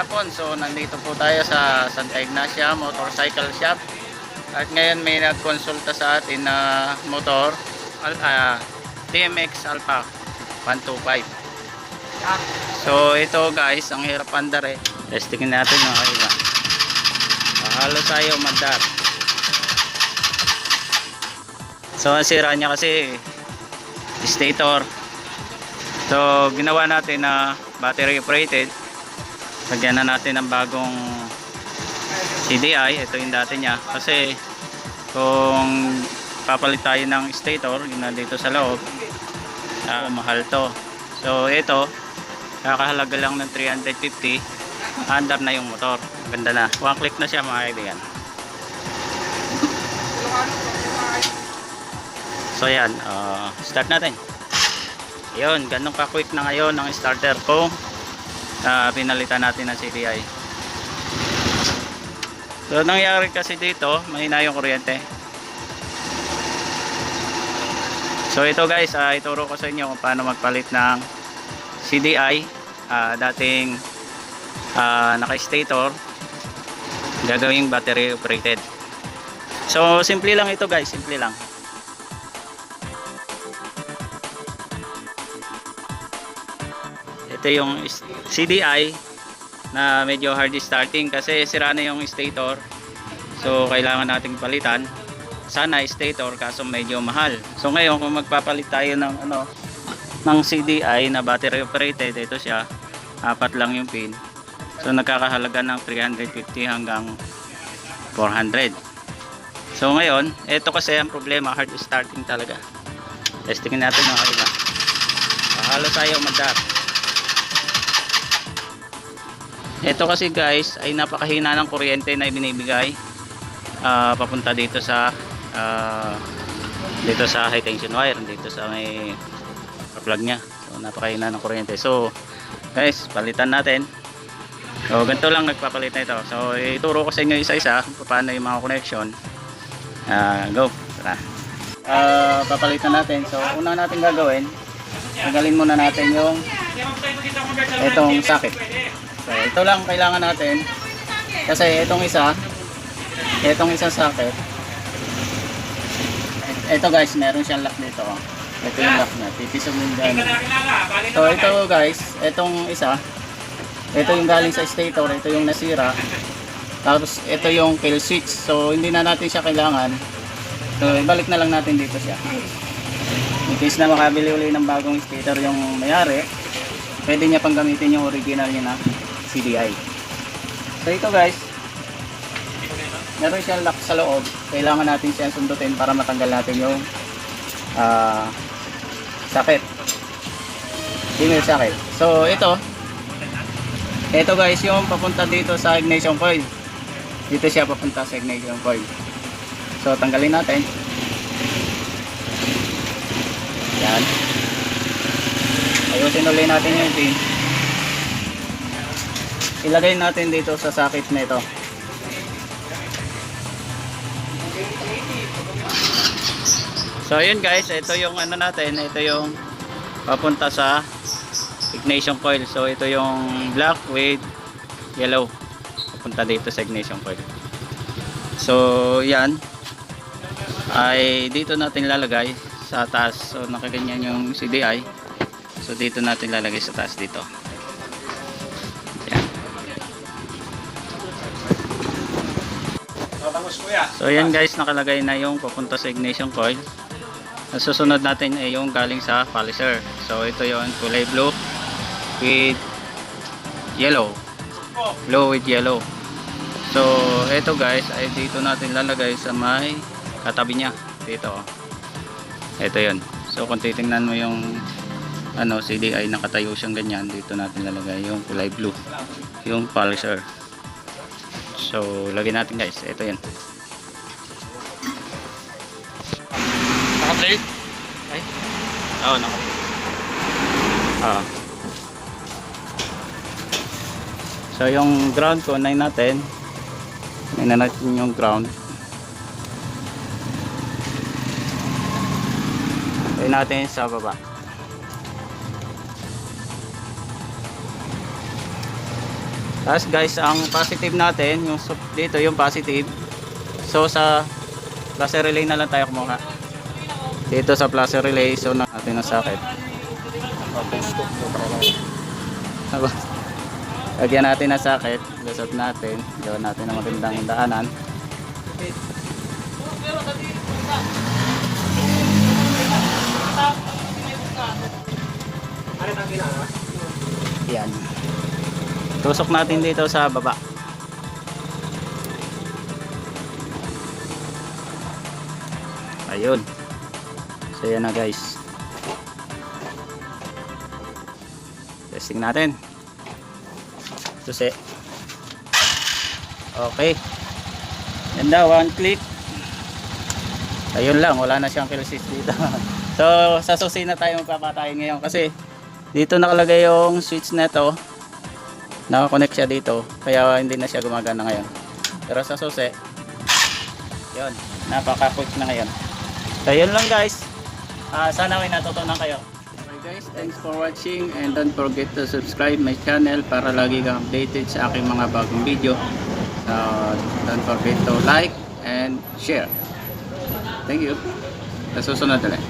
hapon. So nandito po tayo sa Santa Ignacia Motorcycle Shop. At ngayon may nagkonsulta sa atin na motor, DMX Alpha 125. So ito guys, ang hirap andar eh. Testingin natin mga kaiba. Halos tayo mandar. So ang sira niya kasi stator. So ginawa natin na battery operated. Lagyan na natin ng bagong CDI. Ito yung dati niya. Kasi kung papalit tayo ng stator, yun na dito sa loob, mahal to. So ito, kakahalaga lang ng 350. Andar na yung motor. Ganda na. One click na siya mga kaibigan. So yan, start natin. Yun, ganun ka quick na ngayon ang starter ko. Pinalitan natin ng CDI. So nangyari kasi dito, mahina yung kuryente. So ito guys, ituro ko sa inyo kung paano magpalit ng CDI. Dating naka-stator, gagawing battery operated. So simple lang ito guys, simple lang. Ito yung CDI na medyo hard starting kasi sira na yung stator. So kailangan nating palitan. Sana stator kaso medyo mahal. So ngayon kung magpapalit tayo ng ng CDI na battery operated, ito siya. 4 lang yung pin. So nagkakahalaga ng 350 hanggang 400. So ngayon, ito kasi ang problema, hard starting talaga. Testingin natin mga kaiba. Halos tayo magdar. Ito kasi guys ay napakahina ng kuryente na ibinibigay papunta dito sa high tension wire, dito sa may plug nya. So napakahina ng kuryente. So guys, palitan natin. So ganito lang nagpapalit na ito. So ituro ko sa inyo isa-isa kung paano yung mga connection. Go. Tara. Papalitan natin. So una natin gagawin, tanggalin muna natin yung itong socket. So ito lang kailangan natin kasi itong isang socket, ito guys meron siyang lock dito. Ito yung lock na tipisog yung dyan. So ito guys, itong isa, ito yung galing sa stator, ito yung nasira, tapos ito yung kill switch. So hindi na natin siya kailangan, so ibalik na lang natin dito siya in case na makabili uli ng bagong stator yung mayari, pwede niya pang gamitin yung original niya na CDI. So ito guys, meron siyang lock sa loob. Kailangan natin siyang sundutin para matanggal natin yung socket, female socket. So ito guys yung papunta dito sa ignition coil. Dito siya papunta sa ignition coil. So tanggalin natin. Yan. Ayusin ulit natin yung pin. Ilagay natin dito sa socket na ito. So ayun guys, ito yung natin, ito yung papunta sa ignition coil. So ito yung black with yellow papunta dito sa ignition coil. So yan ay dito natin lalagay sa taas. So nakaganyan yung CDI. So dito natin lalagay sa taas dito. So ayan guys, nakalagay na yung papunta sa ignition coil. Susunod natin ay yung galing sa polisher. So ito yung kulay blue with yellow. Blue with yellow. So ito guys ay dito natin lalagay sa may katabi niya dito. Ito yun. So kung titingnan mo yung CDI nakatayo siyang ganyan, dito natin lalagay yung kulay blue, yung polisher. So lagyan natin guys, ito yan. Naka-plate? Ay? Oo, naka-plate. So yung ground ko, unahin natin. Unahin natin yung ground. Unahin natin sa baba. Tapos guys, ang positive natin, yung dito yung positive. So sa plus relay na lang tayo kumuha. Dito sa plus relay, so natin ang socket. Lagyan natin ang socket, lusot natin, gawin natin ang magandang daanan. Yan. Tusok natin dito sa baba. Ayun. So yan na guys. Testing natin. Susi. Okay. Yan daw, one click. Ayun lang, wala na siyang kill assist dito. So sa susi na tayo magpapatayin ngayon kasi dito nakalagay yung switch na to. Naka-connect siya dito kaya hindi na siya gumagana ngayon. Pero sa susi, yun, napaka-quick na ngayon. So yun lang guys. Sana may natutunan kayo. Okay guys, thanks for watching and don't forget to subscribe my channel para lagi kang updated sa aking mga bagong video. So don't forget to like and share. Thank you. Sa susunod ulit.